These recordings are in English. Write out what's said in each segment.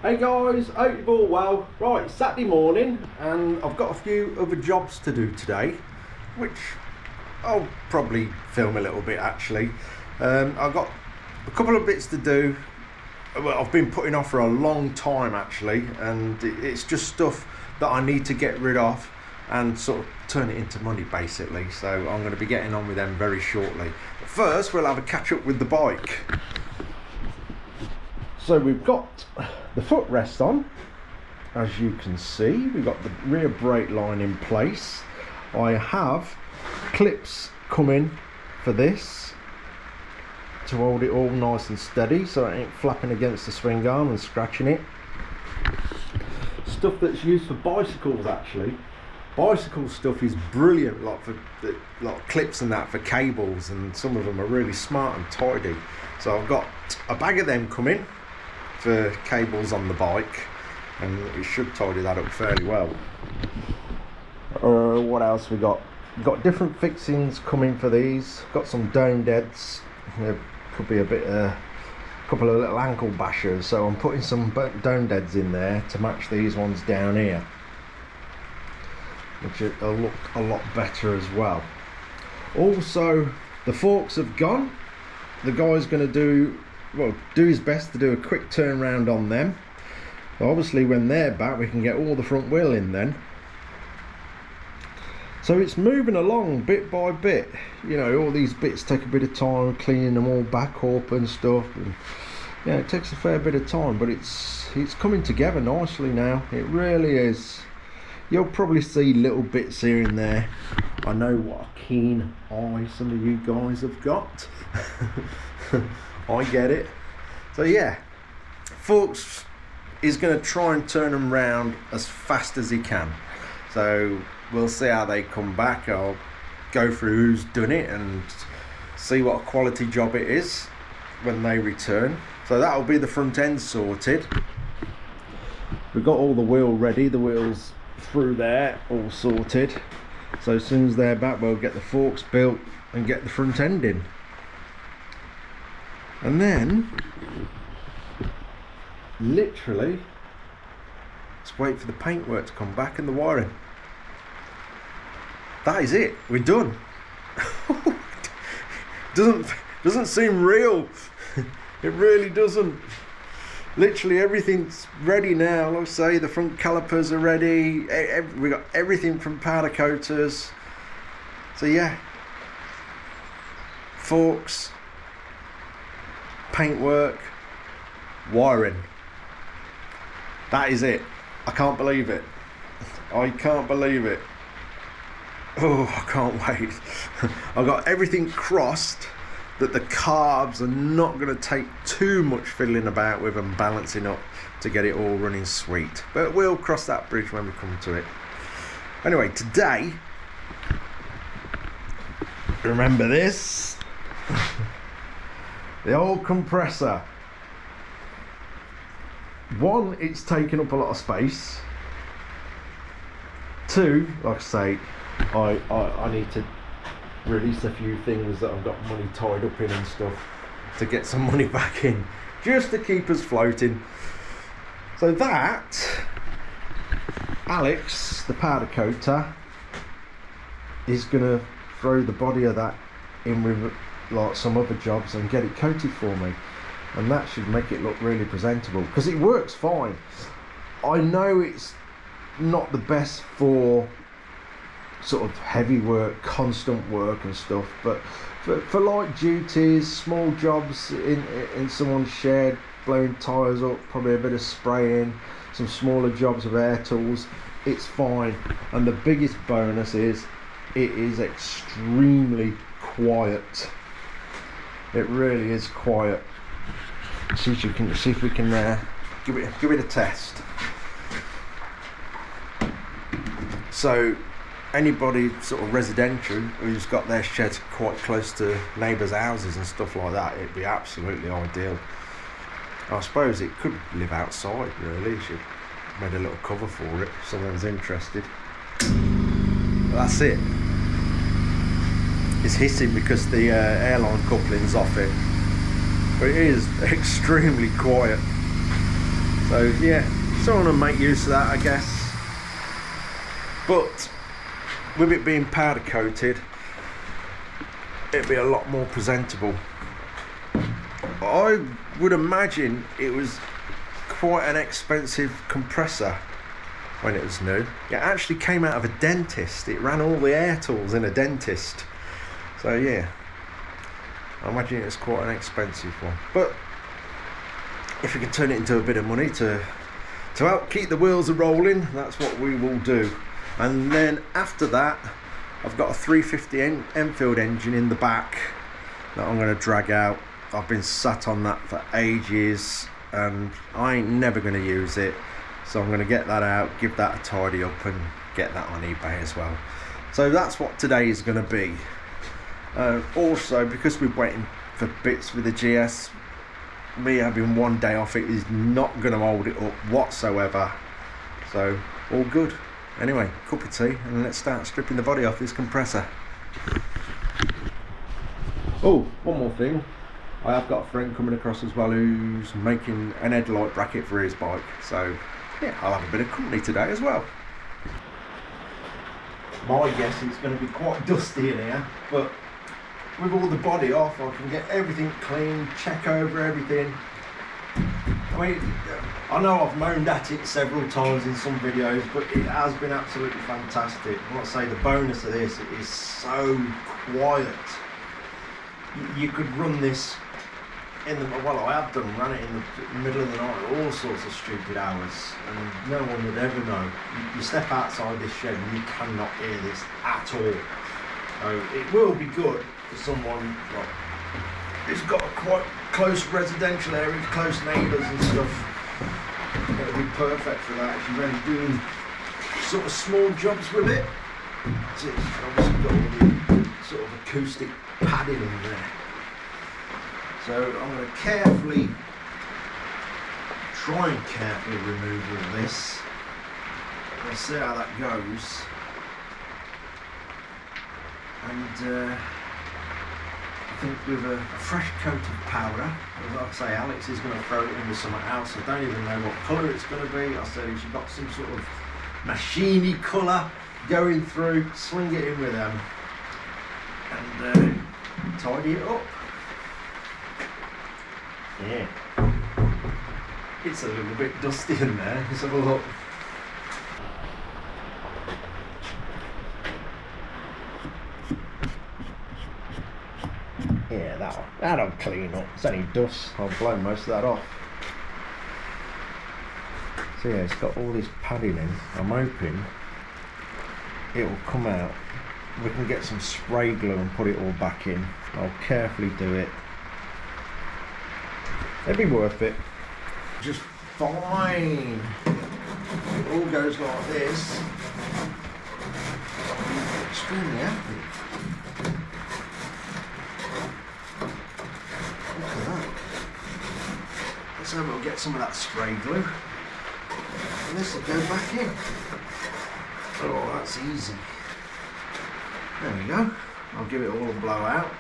Hey guys, hope you're all well. Right, it's Saturday morning and I've got a few other jobs to do today, which I'll probably film a little bit actually. I've got a couple of bits to do. Well, I've been putting off for a long time actually, and it's just stuff that I need to get rid of and sort of turn it into money basically. So I'm going to be getting on with them very shortly. But first we'll have a catch up with the bike. So we've got the footrest on, as you can see. We've got the rear brake line in place. I have clips coming for this to hold it all nice and steady so it ain't flapping against the swing arm and scratching it. Stuff that's used for bicycles actually. Bicycle stuff is brilliant, like for clips and that for cables, and some of them are really smart and tidy. So I've got a bag of them coming for cables on the bike, and it should tidy that up fairly well. What else we got? We've got different fixings coming for these. Got some domed heads. There could be a couple of little ankle bashers, so I'm putting some domed heads in there to match these ones down here, which will look a lot better as well. Also, the forks have gone. The guy's going to do his best to do a quick turnaround on them. Obviously when they're back we can get all the front wheel in then. So it's moving along bit by bit. You know, all these bits take a bit of time, cleaning them all back up and stuff, and yeah, it takes a fair bit of time, but it's coming together nicely now. It really is. You'll probably see little bits here and there. I know what a keen eye some of you guys have got. I get it. So yeah, Forks is going to try and turn them round as fast as he can. So we'll see how they come back. I'll go through who's done it and see what a quality job it is when they return. So that'll be the front end sorted. We've got all the wheel ready, the wheels through there all sorted. So as soon as they're back we'll get the forks built and get the front end in. And then, literally, just wait for the paintwork to come back and the wiring. That is it. We're done. doesn't seem real. It really doesn't. Literally everything's ready now. Like I say, the front calipers are ready. We got everything from powder coaters. So yeah, forks, paintwork, wiring. That is it. I can't believe it. I can't believe it. Oh, I can't wait. I've got everything crossed that the carbs are not going to take too much fiddling about with and balancing up to get it all running sweet. But we'll cross that bridge when we come to it. Anyway, today, remember this? The old compressor. One, it's taken up a lot of space. Two, like I say, I need to release a few things that I've got money tied up in and stuff to get some money back in, just to keep us floating. So that, Alex, the powder coater, is gonna throw the body of that in with like some other jobs and get it coated for me, and that should make it look really presentable because it works fine. I know it's not the best for sort of heavy work, constant work and stuff, but for light duties, small jobs in someone's shed, blowing tyres up, probably a bit of spraying, some smaller jobs of air tools, it's fine. And the biggest bonus is it is extremely quiet. It really is quiet. See if we can give it a test. So anybody sort of residential who's got their sheds quite close to neighbours' houses and stuff like that, it'd be absolutely ideal. I suppose it could live outside really. You should made a little cover for it if someone's interested. But that's it. It's hissing because the airline coupling's off it, but it is extremely quiet. So yeah, so I want to make use of that, I guess. But with it being powder coated, it'd be a lot more presentable. I would imagine it was quite an expensive compressor when it was new. It actually came out of a dentist. It ran all the air tools in a dentist. So yeah, I imagine it's quite an expensive one. But if we can turn it into a bit of money to help keep the wheels rolling, that's what we will do. And then after that, I've got a 350 Enfield engine in the back that I'm going to drag out. I've been sat on that for ages and I ain't never going to use it. So I'm going to get that out, give that a tidy up and get that on eBay as well. So that's what today is going to be. Also, because we're waiting for bits with the GS, me having one day off it is not going to hold it up whatsoever. So all good. Anyway, cup of tea and let's start stripping the body off this compressor. Oh, one more thing. I have got a friend coming across as well who's making an headlight bracket for his bike. So yeah, I'll have a bit of company today as well. My guess is going to be quite dusty in here, but with all the body off I can get everything clean, check over everything. I mean, I know I've moaned at it several times in some videos, but it has been absolutely fantastic. I want to say the bonus of this, it is so quiet. You could run this in the, well, I have ran it in the middle of the night, all sorts of stupid hours, and no one would ever know. You step outside this shed and you cannot hear this at all. So it will be good for someone who's got a quite close residential area, close neighbours and stuff. It'll be perfect for that if you're only doing sort of small jobs with it. It's obviously got all the sort of acoustic padding in there. So I'm going to try and carefully remove all this. We'll see how that goes. And I think with a fresh coat of powder, like I say, Alex is going to throw it in with something else. I don't even know what colour it's going to be. I said he's got some sort of machine-y colour going through, swing it in with them and tidy it up. Yeah, it's a little bit dusty in there. Let's have a look. Yeah, that'll clean up. It's only dust. I'll blow most of that off. So yeah, it's got all this padding in. I'm hoping it will come out. We can get some spray glue and put it all back in. I'll carefully do it. It'd be worth it. Just fine. It all goes like this. I'm extremely happy. Look at that. Let's hope we'll get some of that spray glue. And this will go back in. Oh, that's easy. There we go. I'll give it all a blow out.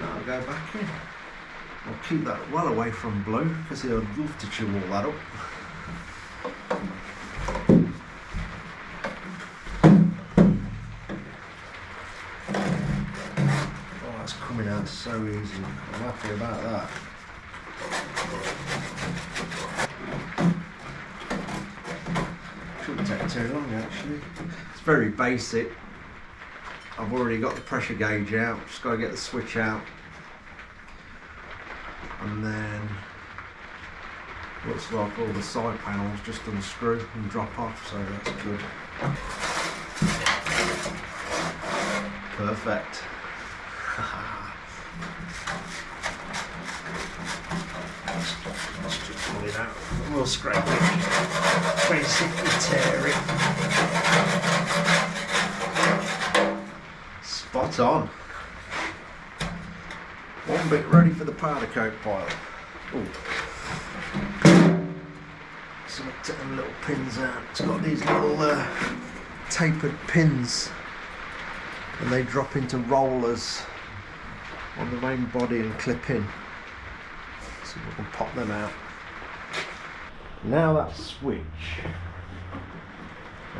That'll go back in. I'll keep that well away from blue because he'll love to chew all that up. Oh, that's coming out so easy. I'm happy about that. Shouldn't take too long actually. It's very basic. I've already got the pressure gauge out, just got to get the switch out. And then looks like all the side panels just unscrew and drop off, so that's good. Perfect. Let's just pull it out. We'll scrape it. Basically tear it. Spot on. One bit ready for the powder coat pile. Ooh. So I'll take them little pins out. It's got these little tapered pins and they drop into rollers on the main body and clip in. So we can pop them out. Now that switch,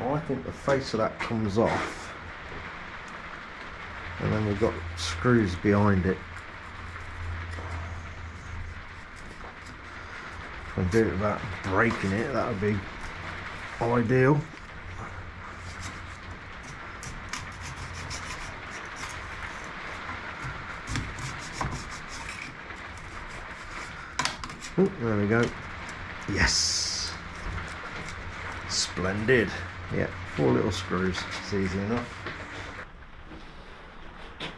I think the face of that comes off, and then we've got screws behind it. If I do it without breaking it, that would be ideal. Oh, there we go. Yes, splendid. Yeah, 4 little screws. It's easy enough.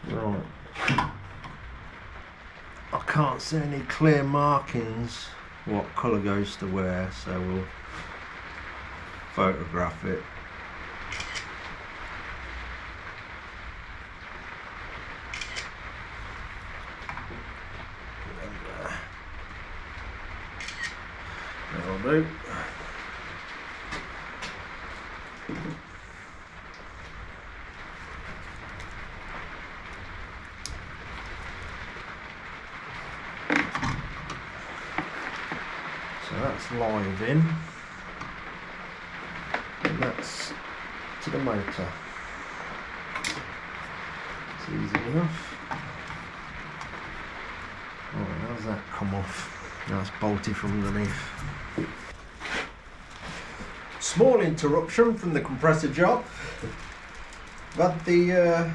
Right. I can't see any clear markings what colour goes to where, so we'll photograph it. That'll do. So that's live in, and that's to the motor. It's easy enough. Alright, how's that come off? Now it's bolted from underneath. Small interruption from the compressor job. But the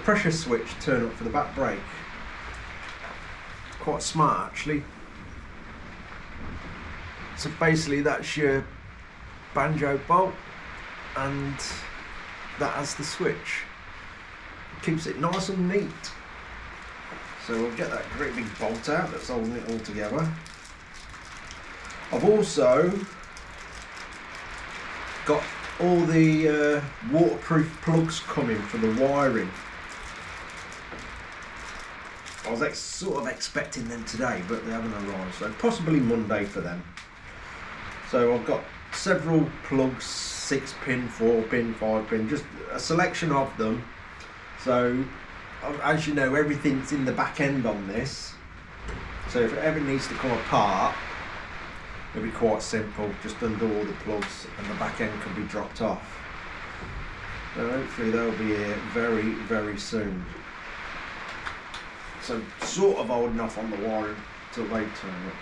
pressure switch turned up for the back brake. Quite smart actually. So basically that's your banjo bolt, and that has the switch. It keeps it nice and neat. So we'll get that great big bolt out that's holding it all together. I've also got all the waterproof plugs coming for the wiring. I was sort of expecting them today, but they haven't arrived, so possibly Monday for them. So I've got several plugs, 6 pin, 4 pin, 5 pin, just a selection of them. So as you know, everything's in the back end on this, so if it ever needs to come apart, it'll be quite simple. Just undo all the plugs and the back end can be dropped off. So hopefully they'll be here very, very soon. So sort of holding off on the wiring till they turn up.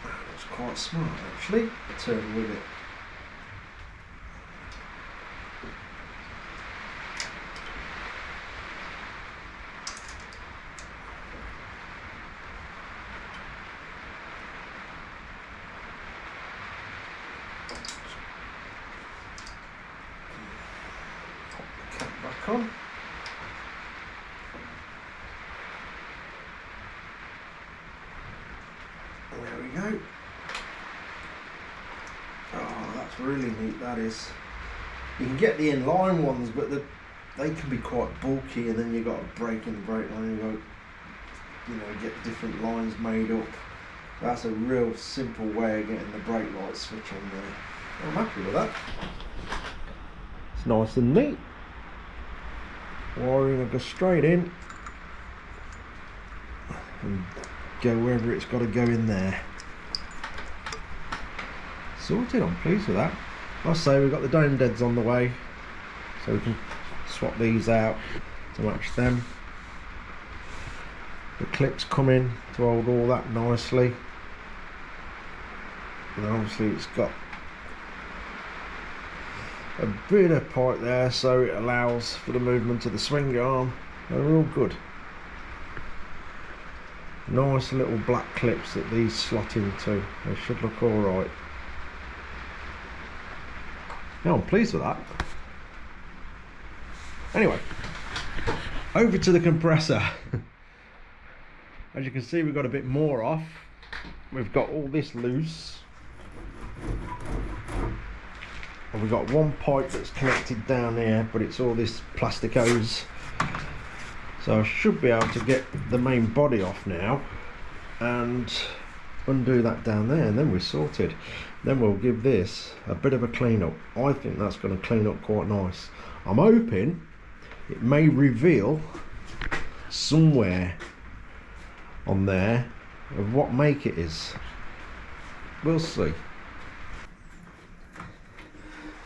That's quite smart actually, turn with it. Back on. There we go. Oh, that's really neat, that is. You can get the inline ones, but they can be quite bulky, and then you've got to break in the brake line, you've got to, get different lines made up. That's a real simple way of getting the brake light switch on there. I'm happy with that. It's nice and neat. Wiring will go straight in and go wherever it's got to go in there. Sorted, I'm pleased with that. I'll say we've got the dome deads on the way, so we can swap these out to match them. The clips come in to hold all that nicely, and obviously it's got a bit of pipe there, so it allows for the movement of the swing arm. They're all good. Nice little black clips that these slot into. They should look alright. Yeah, I'm pleased with that. Anyway, over to the compressor. As you can see, we've got a bit more off. We've got all this loose. And we've got one pipe that's connected down here, but it's all this plastic hose. So I should be able to get the main body off now and undo that down there, and then we're sorted. Then we'll give this a bit of a clean up. I think that's going to clean up quite nice. I'm hoping it may reveal somewhere on there of what make it is. We'll see.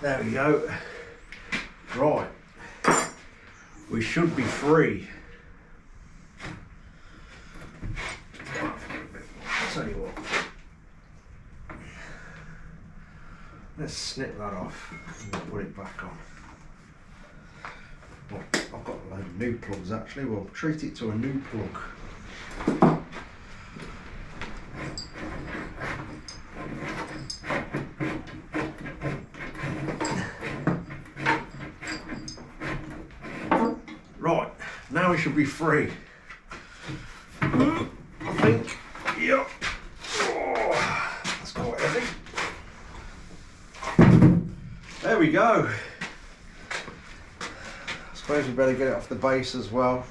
There we go. Right, we should be free. I'll tell you what, let's snip that off and put it back on. Well, I've got a load of new plugs actually. We'll treat it to a new plug. Right, now we should be free. I think. Yep. Oh, that's quite heavy. There we go. I suppose we better get it off the base as well.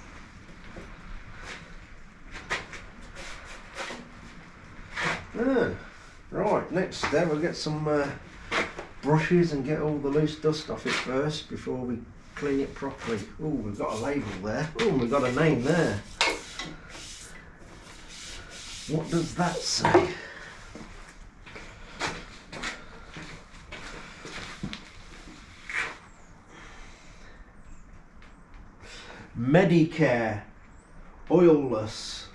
Right, next step, we'll get some brushes and get all the loose dust off it first before we clean it properly. Oh, we've got a label there. Oh, we've got a name there. What does that say? Medicare oilless.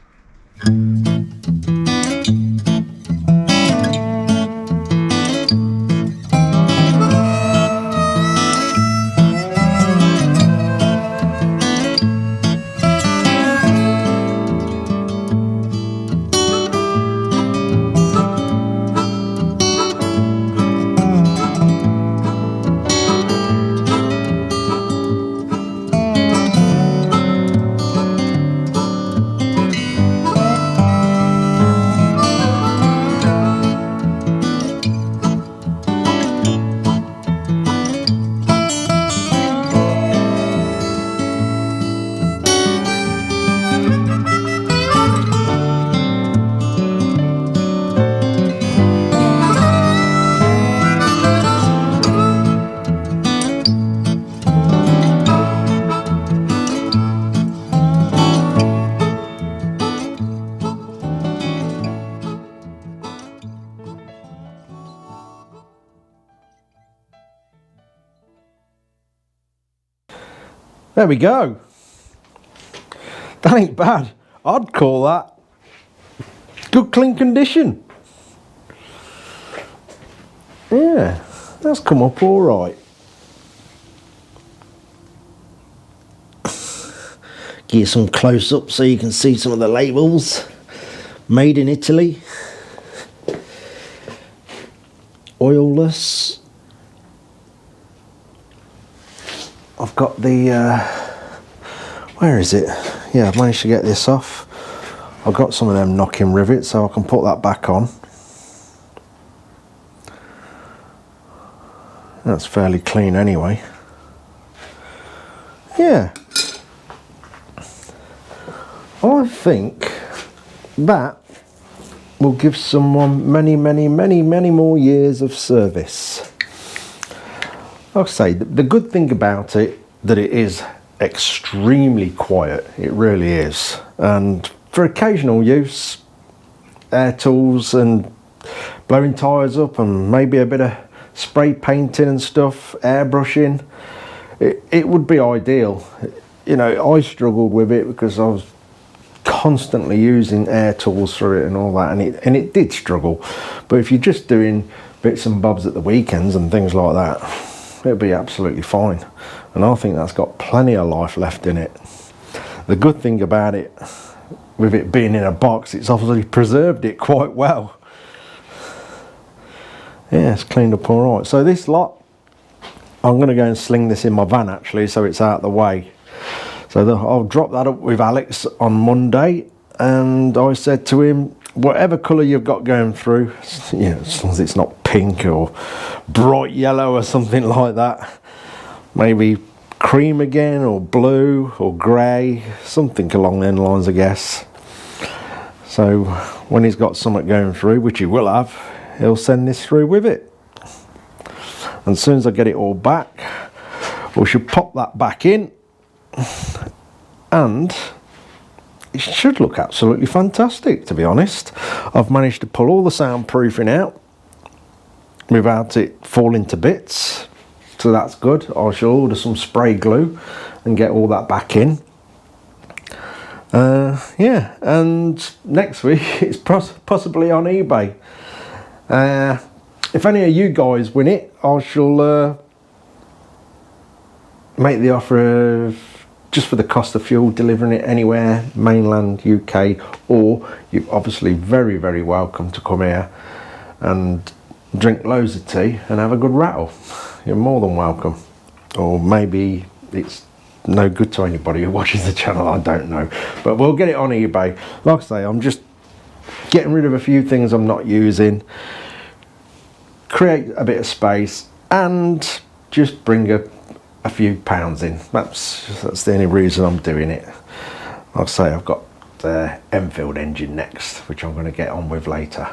There we go. That ain't bad. I'd call that good clean condition. Yeah, that's come up all right. Get some close up so you can see some of the labels. Made in Italy. Oilless. I've got the, where is it? Yeah, I've managed to get this off. I've got some of them knocking rivets so I can put that back on. That's fairly clean anyway. Yeah. I think that will give someone many more years of service. Like I say, the good thing about it, that it is extremely quiet. It really is. And for occasional use, air tools and blowing tyres up and maybe a bit of spray painting and stuff, airbrushing, it would be ideal. You know, I struggled with it because I was constantly using air tools through it and all that, and it did struggle. But if you're just doing bits and bobs at the weekends and things like that, it'll be absolutely fine. And I think that's got plenty of life left in it. The good thing about it, with it being in a box, it's obviously preserved it quite well. Yeah, it's cleaned up all right. So this lot, I'm going to go and sling this in my van actually, so it's out of the way. So I'll drop that up with Alex on Monday, and I said to him, whatever colour you've got going through, you know, as long as it's not pink or bright yellow or something like that, maybe cream again or blue or grey, something along them lines I guess. So when he's got something going through, which he will have, he'll send this through with it. And as soon as I get it all back, we should pop that back in, and it should look absolutely fantastic, to be honest. I've managed to pull all the soundproofing out without it falling to bits, so that's good. I shall order some spray glue and get all that back in. Yeah, and next week it's possibly on eBay. If any of you guys win it, I shall make the offer of just for the cost of fuel, delivering it anywhere, mainland UK, or you're obviously very, very welcome to come here and drink loads of tea and have a good rattle. You're more than welcome. Or maybe it's no good to anybody who watches the channel, I don't know. But we'll get it on eBay. Like I say, I'm just getting rid of a few things I'm not using, create a bit of space, and just bring a few pounds in. That's the only reason I'm doing it. Like I say, I've got the Enfield engine next, which I'm going to get on with later.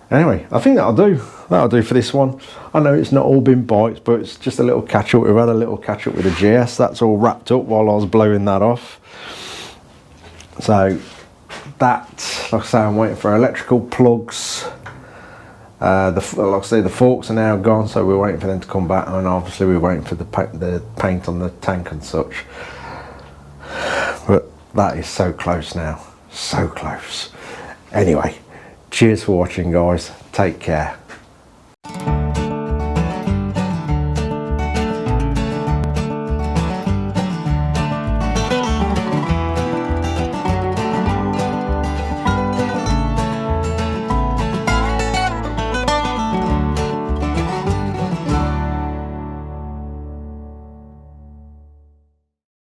Anyway, I think that'll do for this one. I know it's not all been bites, but it's just a little catch up. We've had a little catch up with the GS. That's all wrapped up while I was blowing that off. So that, like I say, I'm waiting for electrical plugs. Like I say, the forks are now gone, so we're waiting for them to come back, and obviously we're waiting for the paint on the tank and such. But that is so close now, so close. Anyway, cheers for watching, guys. Take care.